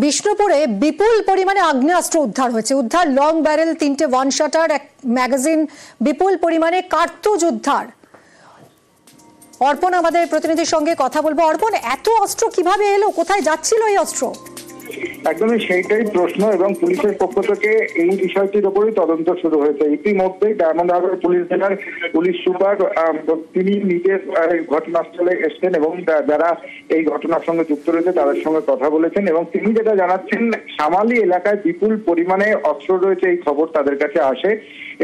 বিষ্ণুপুরে বিপুল পরিমাণে আগ্নেয়াস্ত্র উদ্ধার হয়েছে। উদ্ধার লং ব্যারেল 3টে ওয়ান শাটার, এক ম্যাগাজিন, বিপুল পরিমাণে কার্তুজ উদ্ধার। অর্পণ আমাদের প্রতিনিধির সঙ্গে কথা বলবো। অর্পণ, এত অস্ত্র কিভাবে এলো, কোথায় যাচ্ছিল এই অস্ত্র? একদমই সেইটাই প্রশ্ন এবং পুলিশের পক্ষ থেকে এই বিষয়টির উপরই তদন্ত শুরু হয়েছে। ইতিমধ্যেই ডায়মন্ড হারবার পুলিশ জেলার পুলিশ সুপার তিনি নিজে ঘটনাস্থলে এসছেন এবং যারা এই ঘটনার সঙ্গে যুক্ত রয়েছে তাদের সঙ্গে কথা বলেছেন এবং তিনি যেটা জানাচ্ছেন, শামালি এলাকায় বিপুল পরিমাণে অস্ত্র রয়েছে এই খবর তাদের কাছে আসে।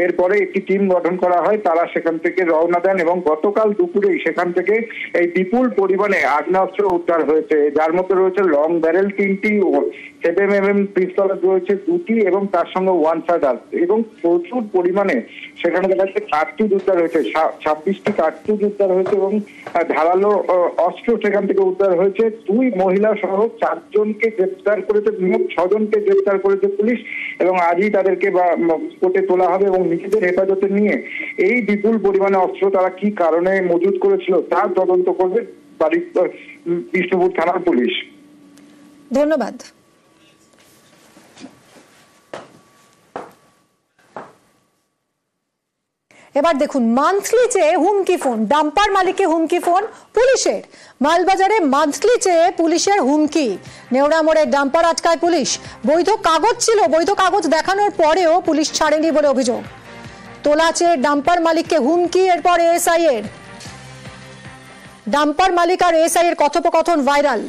এরপরে একটি টিম গঠন করা হয়, তারা সেখান থেকে রওনা দেন এবং গতকাল দুপুরেই সেখান থেকে এই বিপুল পরিমাণে আগ্নেয়াস্ত্র উদ্ধার হয়েছে, যার মধ্যে রয়েছে লং ব্যারেল 3টি, 7mm পিস্তল রয়েছে 2টি এবং তার সঙ্গে ওয়ান শাটার এবং প্রচুর পরিমাণে সেখানে দেখা যাচ্ছে কার্তুজ উদ্ধার হয়েছে। 26টি কার্তুজ উদ্ধার হয়েছে এবং ধারালো অস্ত্র সেখান থেকে উদ্ধার হয়েছে। 2 মহিলা সহ 4 জনকে গ্রেপ্তার করেছে, মোট 6 জনকে গ্রেপ্তার করেছে পুলিশ এবং আজই তাদেরকে কোর্টে তোলা হবে এবং নিজেদের হেফাজতে নিয়ে এই বিপুল পরিমাণে অস্ত্র তারা কি কারণে মজুত করেছিল তার তদন্ত করবে বিষ্ণুপুর থানার পুলিশ। ধন্যবাদ। এবার দেখুন, মান্থলি চেয়ে হুমকি ফোন, ডাম্পার মালিককে হুমকি ফোন পুলিশের। মালবাজারে মান্থলি চেয়ে পুলিশের হুমকি, নেওড়া মোড়ে ডাম্পার আটকায় পুলিশ। বৈধ কাগজ ছিল, বৈধ কাগজ দেখানোর পরেও পুলিশ ছাড়েনি বলে অভিযোগ। তোলা চেয়ে ডাম্পার মালিককে হুমকি। এরপর এএসআই এর, ডাম্পার মালিক আর এএসআই এর কথোপকথন ভাইরাল।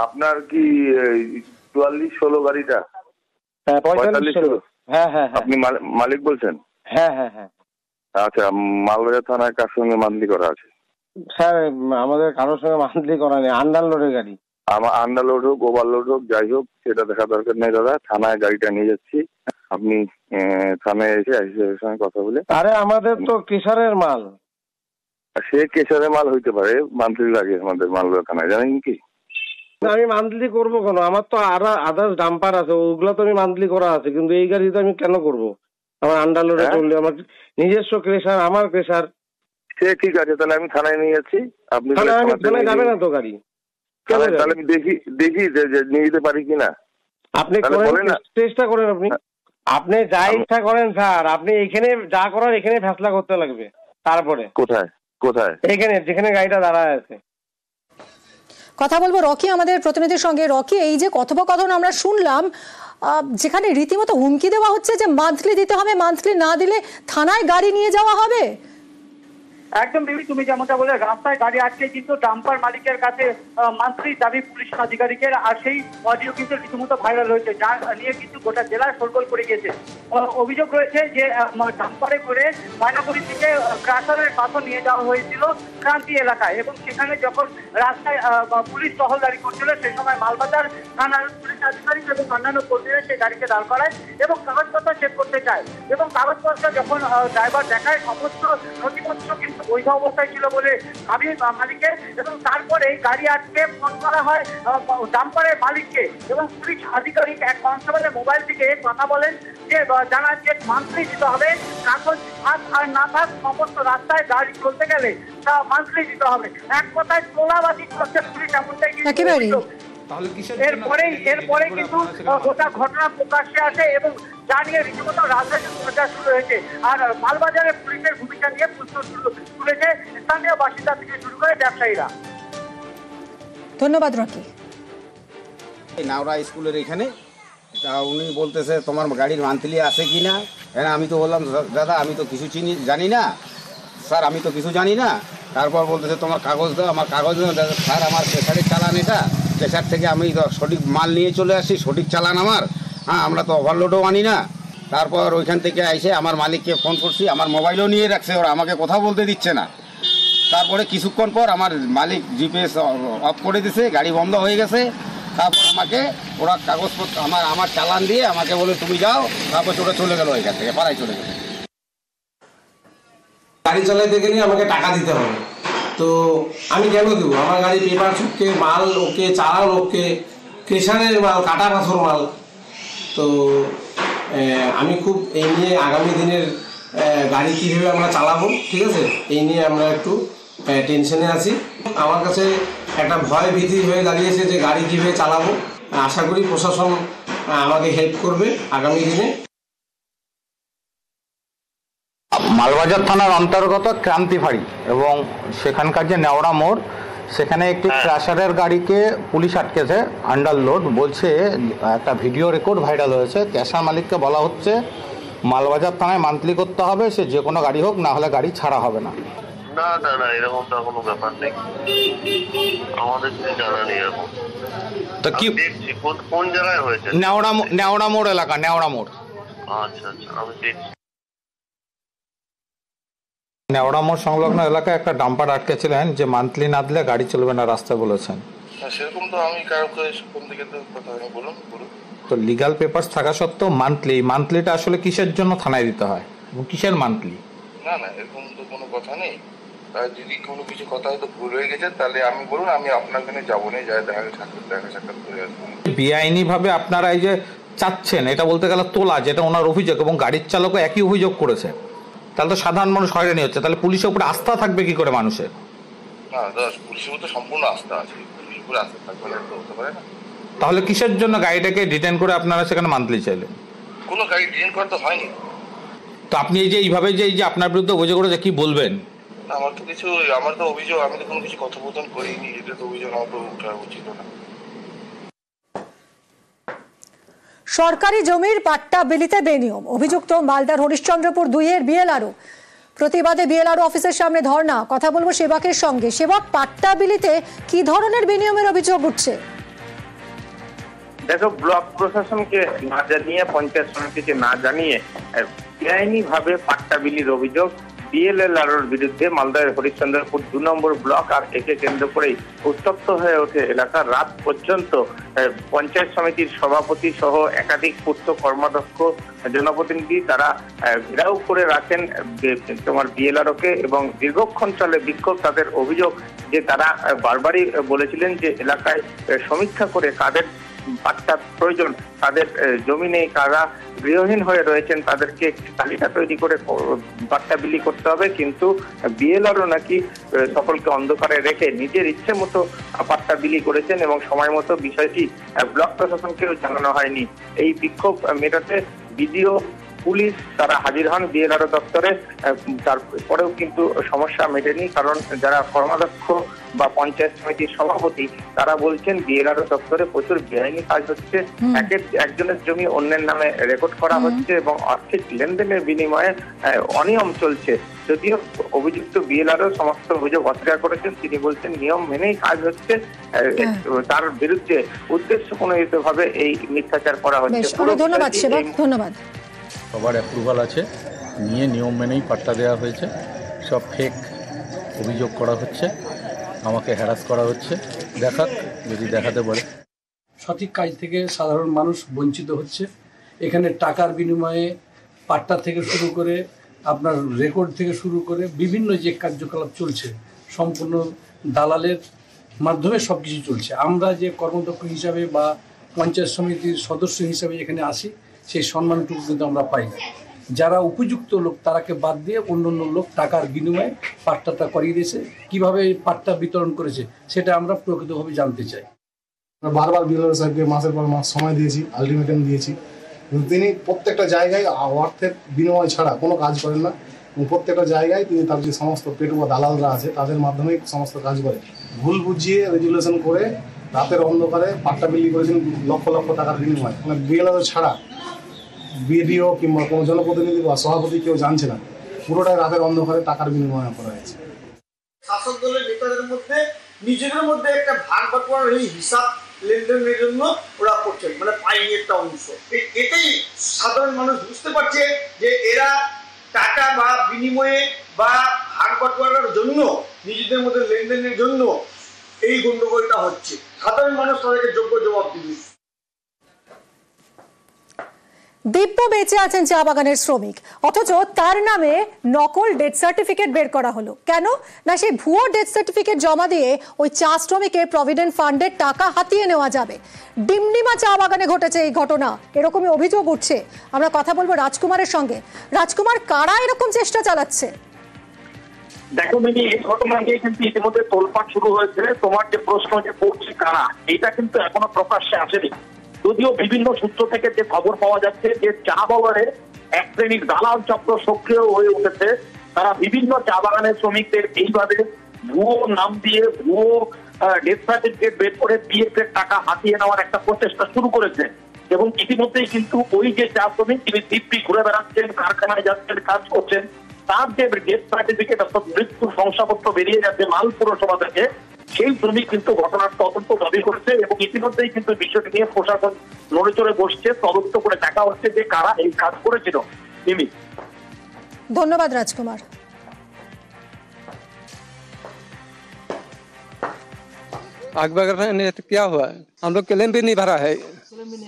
আপনার কি 44-16 গাড়িটা? হ্যাঁ, 45-16। হ্যাঁ হ্যাঁ, আপনি মালিক বলছেন? হ্যাঁ হ্যাঁ হ্যাঁ। আচ্ছা, মালবাজার থানায় কার সঙ্গে মান্থলি করা আছে? স্যার, আমাদের কারোর সঙ্গে মান্থলি করা নেই, আন্ডারলোডের গাড়ি। আমার আন্ডারলোড হোক ওভারলোড হোক যাই হোক সেটা দেখা দরকার নেই দাদা, থানায় গাড়িটা নিয়ে যাচ্ছি, আপনি থানায় এসে আইসির সঙ্গে কথা বলে। আরে আমাদের তো কেশরের মাল। সে কেশরের মাল হইতে পারে, মান্থলি লাগে আমাদের মালবাজার থানায়, জানেন কি? আমি মান্থলি করবো কেন? আমার তো আদার্স ডাম্পার আছে, ওগুলো তো আমি মান্থলি করা আছে, কিন্তু এই গাড়িতে আমি কেন করবো? আমার আন্ডারলোডে চললে আমার নিজস্ব ক্রেশার, আমার ক্রেশার। সে ঠিক আছে, তাহলে আমি থানায় নিয়ে যাচ্ছি। আপনি থানায় যাবে না তো গাড়ি? তাহলে আমি দেখি যে নিয়ে যেতে পারি কিনা। আপনি চেষ্টা করেন, আপনি যা ইচ্ছা করেন স্যার, আপনি এখানে যা করার এখানে ফেসলা করতে লাগবে। তারপরে কোথায় এখানে যেখানে গাড়িটা দাঁড়ায় আছে। কথা বলবো রকি আমাদের প্রতিনিধির সঙ্গে। রকি, এই যে কথোপকথন আমরা শুনলাম, যেখানে রীতিমতো হুমকি দেওয়া হচ্ছে যে মান্থলি দিতে হবে, মান্থলি না দিলে থানায় গাড়ি নিয়ে যাওয়া হবে। একদম বেবি, তুমি যেমনটা বলে, রাস্তায় গাড়ি আটকে কিন্তু ডাম্পার মালিকের কাছে মান্থলি দাবি পুলিশ আধিকারিকের, আর সেই অডিও কিন্তু রীতিমতো ভাইরাল হয়েছে, যা নিয়ে কিন্তু গোটা জেলায় শোরগোল পড়ে গেছে। অভিযোগ রয়েছে যে ডাম্পারে করে ময়নাগুড়ির দিকে ক্রাশারের পাথর নিয়ে যাওয়া হয়েছিল ক্রান্তি এলাকায় এবং সেখানে যখন রাস্তায় পুলিশ টহলদারি করছিল সেই সময় মালবাজার থানার পুলিশ আধিকারিক এবং অন্যান্য কর্মীরা সেই গাড়িকে দাঁড় করায় এবং কাগজপত্র চেক করতে চায় এবং কাগজপত্র যখন ড্রাইভার দেখায় সমস্ত নথিপত্র কিন্তু বৈধ অবস্থায় ছিল বলে দাবি মালিকের এবং তারপরে গাড়ি আটকে ফোন করা হয় ডাম্পারের মালিককে এবং পুলিশ আধিকারিক এক কনস্টেবলের মোবাইল থেকে কথা বলেন যে জানান যে মান্থলি দিতে হবে, কাগজ থাক আর না থাক সমস্ত রাস্তায় গাড়ি চলতে গেলে তা মান্থলি দিতে হবে। এক কথায় তোলাবাজি করছে পুলিশ, এমনটাই কিন্তু। এরপরে কিন্তু গোটা ঘটনা প্রকাশ্যে আসে এবং যা নিয়ে রীতিমতো রাজনৈতিক চর্চা শুরু হয়েছে। আর মালবাজারে পুলিশের ভূমিকা নিয়ে প্রশ্ন তুলেছে স্থানীয় বাসিন্দা থেকে শুরু করে ব্যবসায়ীরা। ধন্যবাদ রকি। নাওড়া স্কুলের এখানে উনি বলতেছে তোমার গাড়ির মান্থলি আছে কি না। হ্যাঁ, আমি তো বললাম দাদা আমি তো কিছু জানি না স্যার, আমি তো কিছু জানি না। তারপর বলতেছে তোমার কাগজ দাও। আমার কাগজ স্যার, আমার প্রেশারের চালান, এটা প্রেশার থেকে আমি সঠিক মাল নিয়ে চলে আসি, সঠিক চালান আমার। হ্যাঁ, আমরা তো ওভারলোডও আনি না। তারপর ওইখান থেকে এসে আমার মালিককে ফোন করছি, আমার মোবাইলও নিয়ে রাখছে, ওরা আমাকে কথা বলতে দিচ্ছে না। তারপরে কিছুক্ষণ পর আমার মালিক জিপিএস অফ করে দিছে, গাড়ি বন্ধ হয়ে গেছে। তারপর আমাকে ওরা কাগজপত্র আমার চালান দিয়ে আমাকে বলে তুমি যাও। তারপর ওরা চলে গেল, ওইখান থেকে পাড়ায় চলে গেল। গাড়ি চালাইতে গেলে আমাকে টাকা দিতে হবে, তো আমি কেন দেবো? আমার গাড়ি পেপার চুক্কে, মাল ওকে, চালান ওকে, ক্রেশারের মাল, কাটা পাথর মাল। তো আমি খুব এই নিয়ে আগামী দিনের গাড়ি কীভাবে আমরা চালাবো, ঠিক আছে, এই নিয়ে আমরা একটু টেনশনে আছি। আমার কাছে একটা ভয় ভীতি হয়ে দাঁড়িয়েছে যে গাড়ি কীভাবে চালাবো। আশা করি প্রশাসন আমাকে হেল্প করবে আগামী দিনে। মালবাজার থানার অন্তর্গত ক্রান্তিফাড়ি এবং সেখানকার যে নেওড়া মোড়, সেখানে একটি ক্রাশারের গাড়িকে পুলিশ আটকেছে আন্ডারলোড। বলছে একটা ভিডিও রেকর্ড ভাইরাল হয়েছে, ক্যাশার মালিককে বলা হচ্ছে মালবাজার থানায় মান্থলি করতে হবে, সে যে কোনো গাড়ি হোক, না হলে গাড়ি ছাড়া হবে না। না না না, এরকমটা কোনো ব্যাপার নেই, আমাদের কিছু জানা নেই এরকম। তো কি দেখছি কোন জায়গায় হয়েছে? নেওড়া মোড় এলাকা, নেওড়া মোড়। আচ্ছা আচ্ছা, আমি দেখছি। নেওড়া মোড় সংলগ্ন এলাকায় একটা ডাম্পার আটকেছিলেন যে মান্থলি না দিলে গাড়ি চলবে না রাস্তায় বলেছেন। সেরকম তো আমি কাউকে কোন দিকে তো কথা নেই, বলুন। তো লিগাল পেপারস থাকা সত্ত্বেও মান্থলিটা আসলে কিসের জন্য থানায় দিতে হয় এবং কিসের মান্থলি? না না, এরকম তো কোনো কথা নেই। যদি কোনো কিছু কথা হয়তো ভুল হয়ে গেছে তাহলে আমি বলুন, আমি আপনার কাছে যাবো না, যাই দেখা সাক্ষাৎ করে আসবো। বেআইনি ভাবে আপনারা এই যে চাচ্ছেন, এটা বলতে গেলে তোলা, যেটা ওনার অভিযোগ, এবং গাড়ির চালকও একই অভিযোগ করেছে, তাহলে তো সাধারণ মানুষ হয়রানি হচ্ছে। তাহলে পুলিশের উপরে আস্থা থাকবে কি করে মানুষের? না দাস, পুলিশের উপর সম্পূর্ণ আস্থা আছে, পুলিশের উপরে আস্থা থাকবে না তো হতে পারে না। তাহলে কিসের জন্য গাড়িটাকে ডিটেইন করে আপনারা সেখানে মান্থলি চাইলেন? কোনো গাড়ি ডিটেইন করা তো হয়নি। তো আপনি এই যে এইভাবে যে আপনার বিরুদ্ধে অভিযোগ করেছে, কি বলবেন? আমার তো অভিযোগ, আমি তো কোনো কিছু কথোপকথন করিনি, এটা তো অভিযোগ আমার তো ওঠা উচিত না। সরকারি জমির পাট্টা বিলিতে বেনিয়ম, অভিযুক্ত মালদার হরিশ্চন্দ্রপুর 2-এর বিএলআরও। প্রতিবাদে বিএলআরও অফিসের সামনে ধর্ণা। কথা বলবো সেবকের সঙ্গে। সেবক, পাট্টা বিলিতে কি ধরনের বেনিয়মের অভিযোগ উঠছে? দেখো, ব্লক প্রশাসনকে না জানিয়ে, পঞ্চায়েত সমিতিকে না জানিয়ে বেআইনি ভাবে পাট্টা বিলির অভিযোগ বিএলআরওর বিরুদ্ধে মালদার হরিশ্চন্দ্রপুর 2 নম্বর ব্লক। আর একে কেন্দ্র করেই উত্তপ্ত হয়ে ওঠে এলাকা। রাত পর্যন্ত পঞ্চায়েত সমিতির সভাপতি সহ একাধিক পূর্ত কর্মাধ্যক্ষ, জনপ্রতিনিধি তারা ঘেরাও করে রাখেন তোমার বিএলআরওকে এবং দীর্ঘক্ষণ চলে বিক্ষোভ। তাদের অভিযোগ যে তারা বারবারই বলেছিলেন যে এলাকায় সমীক্ষা করে কাদের পাট্টা প্রয়োজন, তাদের জমি নেই, কারা গৃহহীন হয়ে রয়েছেন, তাদেরকে তালিকা তৈরি করে পাট্টা বিলি করতে হবে। কিন্তু বিএলআরও নাকি সকলকে অন্ধকারে রেখে নিজের ইচ্ছে মতো পাট্টা বিলি করেছেন এবং সময় মতো বিষয়টি ব্লক প্রশাসনকেও জানানো হয়নি। এই বিক্ষোভ মেটাতে বিডিও, পুলিশ তারা হাজির হন বিএলআরও দপ্তরে। তারপরেও কিন্তু সমস্যা মেটেনি, কারণ যারা কর্মাধ্যক্ষ বা পঞ্চায়েত সমিতির সভাপতি তারা বলছেন বিএলআরও দপ্তরে প্রচুর বেআইনি কাজ হচ্ছে। একজনের জমি অন্যের নামে রেকর্ড করা হচ্ছে এবং আর্থিক লেনদেনের বিনিময়ে অনিয়ম চলছে। যদিও অভিযুক্ত বিএলআরও সমস্ত অভিযোগ অস্বীকার করেছেন। তিনি বলছেন নিয়ম মেনেই কাজ হচ্ছে, তার বিরুদ্ধে উদ্দেশ্য প্রণোদিত ভাবে এই মিথ্যাচার করা হচ্ছে। ধন্যবাদ সেবক, ধন্যবাদ। সবার অ্যাপ্রুভাল আছে, নিয়ে নিয়ম মেনেই পাট্টা দেওয়া হয়েছে। সব ফেক অভিযোগ করা হচ্ছে, আমাকে হ্যারাস করা হচ্ছে। দেখাক, যদি দেখাতে পারে। সঠিক কাজ থেকে সাধারণ মানুষ বঞ্চিত হচ্ছে। এখানে টাকার বিনিময়ে পাট্টা থেকে শুরু করে আপনার রেকর্ড থেকে শুরু করে বিভিন্ন যে কার্যকলাপ চলছে সম্পূর্ণ দালালের মাধ্যমে সব কিছু চলছে। আমরা যে কর্মদক্ষ হিসাবে বা পঞ্চায়েত সমিতির সদস্য হিসাবে এখানে আসি, সেই সম্মানটুকু কিন্তু আমরা পাই না। যারা উপযুক্ত লোক তারাকে বাদ দিয়ে অন্য লোক টাকার বিনিময়ে পাট্টাটা করিয়ে দিয়েছে। কীভাবে পাট্টা বিতরণ করেছে সেটা আমরা প্রকৃতভাবে জানতে চাই। বারবার বিএলআরও সাহেবকে মাসের পর মাস সময় দিয়েছি, আলটিমেটাম দিয়েছি, কিন্তু তিনি প্রত্যেকটা জায়গায় অর্থের বিনিময় ছাড়া কোনো কাজ করেন না। এবং প্রত্যেকটা জায়গায় তিনি তার যে সমস্ত পেটুয়া দালালরা আছে তাদের মাধ্যমেই সমস্ত কাজ করে, ভুল বুঝিয়ে রেজুলেশন করে রাতের অন্ধকারে পাট্টা বিলি করেছেন লক্ষ লক্ষ টাকার বিনিময়। মানে বিএলআরও ছাড়া বিডিও কিংবা কোনো জনপ্রতিনিধি বা সভাপতি কেউ জানছে না, পুরোটাই রাতের অন্ধকারে টাকার বিনিময় করা হয়েছে। শাসক দলের নেতাদের মধ্যে নিজেদের মধ্যে একটা ভাগ বাটোয়ার এই হিসাব লেনদেনের জন্য ওরা করছেন, মানে পাইনি একটা অংশ। এটাই সাধারণ মানুষ বুঝতে পারছে যে এরা টাকা বা বিনিময়ে বা ভাগ বাটোয়ারার জন্য, নিজেদের মধ্যে লেনদেনের জন্য এই গন্ডগোলটা হচ্ছে। সাধারণ মানুষ তাদেরকে যোগ্য জবাব দিবে। দিব্য বেঁচে আছেন চা বাগানের শ্রমিক, অথচ তার নামে নকল ডেথ সার্টিফিকেট বের করা হলো। কেন না, সেই ভুয়ো ডেথ সার্টিফিকেট জমা দিয়ে ওই চা শ্রমিকের প্রভিডেন্ট ফান্ডের টাকা হাতিয়ে নেওয়া যাবে। ডিমডিমা চা বাগানে ঘটেছে এই ঘটনা, এরকমই অভিযোগ উঠছে। আমরা কথা বলবো রাজকুমারের সঙ্গে। রাজকুমার, কারা এরকম চেষ্টা চালাচ্ছে? দেখো মিনি, এই ঘটনা নিয়ে কিন্তু ইতিমধ্যে তোলপাড় শুরু হয়েছে। তোমার যে প্রশ্ন যে করছে কারা, এটা কিন্তু এখনো প্রকাশ্যে আসেনি। যদিও বিভিন্ন সূত্র থেকে যে খবর পাওয়া যাচ্ছে যে চা বাগানের এক শ্রেণীর দালাল চক্র সক্রিয় হয়ে উঠেছে। তারা বিভিন্ন চা বাগানের শ্রমিকদের এইভাবে ভুয়ো নাম দিয়ে ভুয়ো ডেথ সার্টিফিকেট বের করে পিএফ এর টাকা হাতিয়ে নেওয়ার একটা প্রচেষ্টা শুরু করেছে। এবং ইতিমধ্যেই কিন্তু ওই যে চা শ্রমিক, তিনি দিব্যি ঘুরে বেড়াচ্ছেন, কারখানায় যাচ্ছেন, কাজ করছেন, তার যে ডেথ সার্টিফিকেট অর্থাৎ মৃত্যুর শংসাপত্র বেরিয়ে যাচ্ছে মাল পুরসভা থেকে, সেই শ্রমিক কিন্তু ঘটনার তদন্ত দাবি করছে। এবং ইতিমধ্যেই কিন্তু বিষয়টি নিয়ে প্রশাসন নড়ে চড়ে বসছে, তদন্ত করে দেখা হচ্ছে যে কারা এই কাজ করেছিল। মিমি, ধন্যবাদ রাজকুমার। आग वगैरह ने तो क्या हुआ है, हम लोग क्लेम भी नहीं भरा है।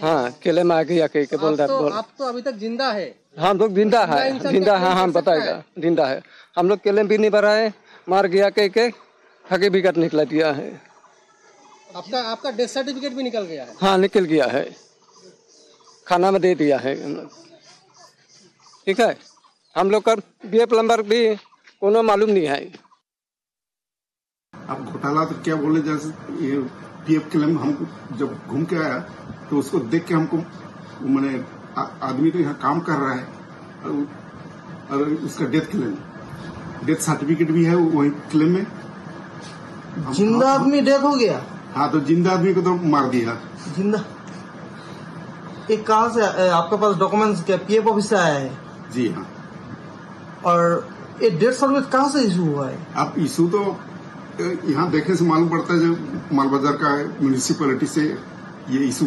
हाँ, क्लेम आ गया के बोल रहा है। आप तो अभी तक जिंदा है। हाँ, हम लोग जिंदा है, जिंदा है। हाँ, बताएगा जिंदा है। हम लोग क्लेम भी नहीं भरा है, मार गया के हकी बिगट निकला दिया है। आपका डेथ सर्टिफिकेट भी निकल गया है? हाँ, निकल गया है, खाना में दे दिया है। ठीक है, हम लोग का बीएफ नंबर भी कोनो मालूम नहीं है। अब घोटाला तो क्या बोले, जैसे ये पीएफ क्लेम हमको जब घूम के आया तो उसको देख के हमको मैंने आदमी तो यहाँ काम कर रहा है और उसका डेथ सर्टिफिकेट भी है वही क्लेम में। जिंदा आदमी डेथ हो गया? हाँ, तो जिंदा आदमी को तो मार दिया। जिंदा? ये कहाँ से आपके पास डॉक्यूमेंट्स क्या पीएफ ऑफिस से आया है? जी हाँ। और ये डेथ सर्टिफिकेट कहाँ से इशू हुआ है? अब इशू तो यहाँ देखने से मालूम पड़ता है जो माल बाजार का म्यूनिसिपैलिटी से ये इशू